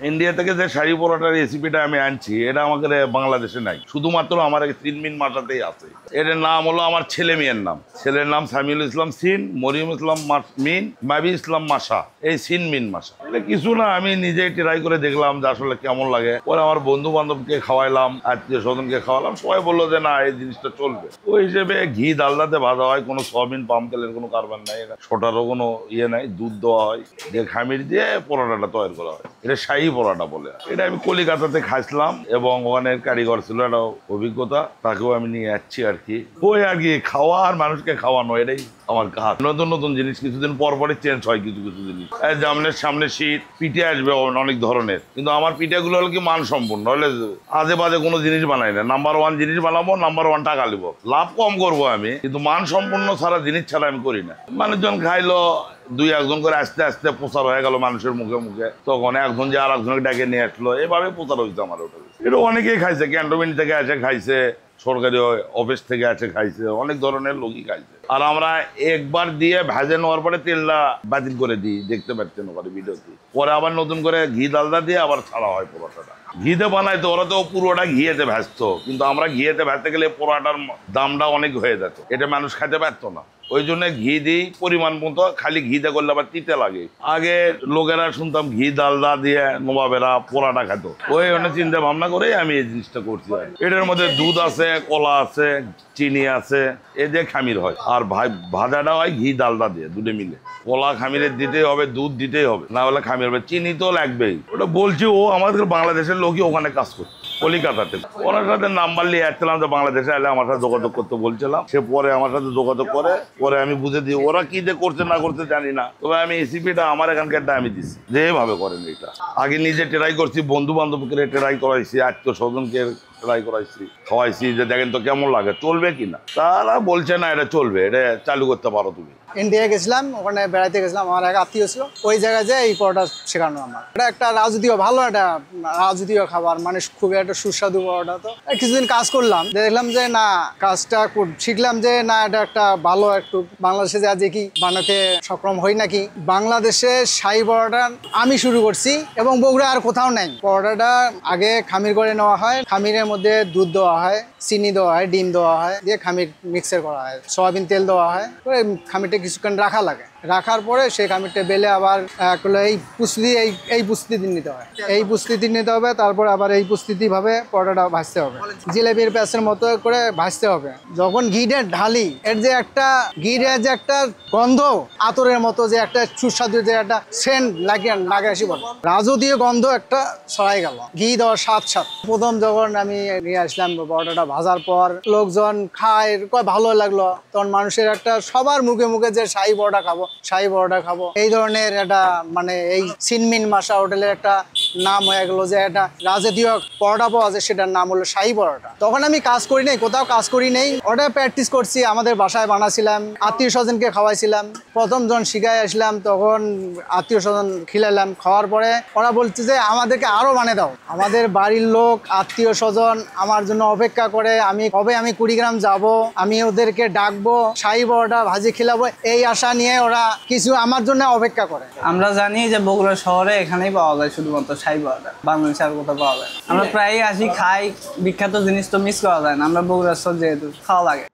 India থেকে যে শাহী পরোটার রেসিপিটা আমি আনছি এটা আমাদের বাংলাদেশে নাই, শুধুমাত্র আমার সিনমিন মাসাতেই আছে। এটার নাম হলো আমার ছেলে মেয়ের নাম। ছেলের নাম সামিউল ইসলাম সিন, মরিয়ম ইসলাম মিন, মাবি ইসলাম মাসা। এই সিনমিন মাসা এটা কিছু না, আমি নিজেই ট্রাই করে দেখলাম যে আসলে কেমন লাগে। পরে আমার বন্ধু বান্ধবকে খাওয়াইলাম, আত্মীয় স্বজনকে খাওয়ালাম, সবাই বললো যে না এই জিনিসটা চলবে। ওই হিসেবে ঘি ডালদাতে ভাজা হয়, কোনো সয়াবিন পাম তেলের কোনো কারবার নাই, এটা ছোটারও কোনো ইয়ে নাই, দুধ দেওয়া হয়, যে খামির দিয়ে পরোটাটা তৈরি করা হয়। এটা শাহী পরোটা বলে। এটা আমি কলিকাতাতে খাইছিলাম এবং ওখানের কারিগর ছিল, একটা অভিজ্ঞতা, তাকেও আমি নিয়ে যাচ্ছি আর কি। ওই আর কি খাওয়া আর মানুষকে খাওয়ানো, এটাই আমার কাজ। নতুন নতুন জিনিস কিছুদিন পর পরই চেঞ্জ হয় কিছু কিছু জিনিস। জামনের সামনে শীত, পিঠে আসবে অনেক ধরনের, কিন্তু আমার পিঠেগুলো হলো কি মানসম্পন্ন, হলে আজে বাজে কোনো জিনিস বানাই না। নাম্বার ওয়ান জিনিস বানাবো, নাম্বার ওয়ান টাকা নিবো, লাভ কম করবো আমি, কিন্তু মানসম্পন্ন ছাড়া জিনিস ছাড়া আমি করি না। মানুষজন খাইলো, দুই একজন করে আস্তে আস্তে প্রচার হয়ে গেল মানুষের মুখে মুখে, তখন একজন যে আর একজনকে ডেকে নিয়ে আসলো, এভাবে প্রচার হয়েছে আমার। ওটা এটা অনেকেই খাইছে, ক্যান্টনমেন্ট থেকে এসে খাইছে, সরকারি অফিস থেকে এসে খাইছে, অনেক ধরনের লোকই খাইছে। আর আমরা একবার দিয়ে ভেজে নেওয়ার পরে তেলটা বাতিল করে দিই, দেখতে পাচ্ছেন ওখানে ভিডিওতে। পরে আবার নতুন করে ঘি ডালদা দিয়ে আবার ছাড়া হয় পরোটাটা। ঘিতে বানাইতো, ওরা তো পুরোটা ঘিয়েতে ভাজতো, কিন্তু আমরা ঘিয়েতে ভাজতে গেলে পরোটার দামটা অনেক হয়ে যেত, এটা মানুষ খাইতে পারতো না। ওই জন্য ঘি দিই পরিমাণ মতো, খালি ঘিতে করলে আবার তিতে লাগে। আগে লোকেরা শুনতাম ঘি ডালদা দিয়ে নবাবেরা পোড়াটা খেত, ওই অনেক চিন্তা ভাবনা করে আমি এই জিনিসটা করছি। এটার মধ্যে দুধ আছে, কলা আছে, চিনি আছে, এ দিয়ে খামির হয়। আর ভাজাটা হয় ঘি ডালদা দিয়ে, দুটো মিলে। কলা খামিরের দিতেই হবে, দুধ দিতেই হবে, না হলে খামির হবে। চিনি তো লাগবেই। ওটা বলছি, ও আমাদের বাংলাদেশের লোকই ওখানে কাজ করছে কলিকাতাতে। ওনার সাথে নাম্বার নিয়ে আসছিলাম যে বাংলাদেশে এলে আমার সাথে যোগাযোগ করতে বলছিলাম। সে পরে আমার সাথে যোগাযোগ করে, পরে আমি বুঝে দিই ওরা কি যে করছে না করছে জানি না, তবে আমি রেসিপিটা আমার এখানকারটা আমি দিচ্ছি, যেভাবে করেন এটা। আগে নিজে ট্রাই করছি, বন্ধু বান্ধবকে ট্রাই করাইছি, আত্মীয় স্বজনকে ট্রাই করাইছি, খাওয়াইছি, যে দেখেন তো কেমন লাগে, চলবে কিনা। তারা বলছে না এটা চলবে, এটা চালু করতে পারো তুমি। ইন্ডিয়া গেছিলাম, ওখানে বেড়াইতে গেছিলাম, আমার এক আত্মীয় ছিল, ওই জায়গায় যে এই পরোটা শেখানো আমার। এটা একটা রাজকীয়, ভালো একটা রাজকীয় খাবার, মানে খুবই একটা সুস্বাদু পরোটা। তো কিছুদিন কাজ করলাম, দেখলাম যে না কাজটা শিখলাম যে না এটা একটা ভালো, একটু বাংলাদেশে যা দেখি বানাতে সক্ষম হই নাকি। বাংলাদেশে শাহী পরোটা আমি শুরু করছি এবং বগুড়া আর কোথাও নাই। পরোটাটা আগে খামির করে নেওয়া হয়, খামিরের মধ্যে দুধ দেওয়া হয়, চিনি দেওয়া হয়, ডিম দেওয়া হয়, দিয়ে খামির মিক্সার করা হয়, সয়াবিন তেল দেওয়া হয়, খামিরটা কিছুক্ষণ রাখা লাগে। রাখার পরে সেই খামিরটা বেলে আবার এই পুষ্টি এই পুষ্টিতে নিতে হয়, এই পুষ্টিতে নিতে হবে। তারপরে আবার এই পুষ্টিতে ভাবে পরোটাটা ভাজতে হবে, জিলেবির প্যাঁচের মতো করে ভাজতে হবে। যখন ঘিটা ঢালি, এর যে একটা ঘিটা যে একটা গন্ধ, আতরের মতো যে একটা সুস্বাদু যে একটা সেন্ট লাগে আসি বলে, রাজকীয় গন্ধ একটা ছড়াই গেল ঘি দেওয়ার স্বাদ। প্রথম যখন আমি নিয়ে আসলাম পরোটাটা ভাজার পর, লোকজন খায়, ভালো লাগলো, তখন মানুষের একটা সবার মুখে মুখে যে শাহী পরোটা খাবো, শাহী পরোটা খাবো, এই ধরনের একটা মানে এই সিনমিন মাসা হোটেলের একটা নাম হয়ে গেলো, যে একটা রাজকীয় পরোটা পাওয়া যায়, সেটার নাম হলো শাহী পরোটা। তখন আমি কাজ করি নাই, কোথাও কাজ করি নেই, ওটা প্র্যাকটিস করছি, আমাদের বাসায় বানাছিলাম, আত্মীয় স্বজনকে খাওয়াইছিলাম। প্রথম যখন শিখাই আসলাম তখন আত্মীয় স্বজন খিলাইলাম, খাওয়ার পরে ওরা বলছে যে আমাদেরকে আরো বানিয়ে দাও। আমাদের বাড়ির লোক, আত্মীয় স্বজন আমার জন্য অপেক্ষা করে, আমি কুড়িগ্রাম যাব, আমি ওদেরকে ডাকবো, শাহী পরোটা ভাজি খিলাবো, এই আশা নিয়ে ওরা কিছু আমার জন্য অপেক্ষা করে। আমরা জানি যে বগুড়া শহরে এখানেই পাওয়া যায় শুধুমাত্র শাহী পরোটা, বাংলাদেশে আর কোথাও পাওয়া যায়। আমরা প্রায়ই আসি, খাই, বিখ্যাত জিনিস তো মিস করা যায় না। আমরা বগুড়ার যেহেতু খাওয়া লাগে।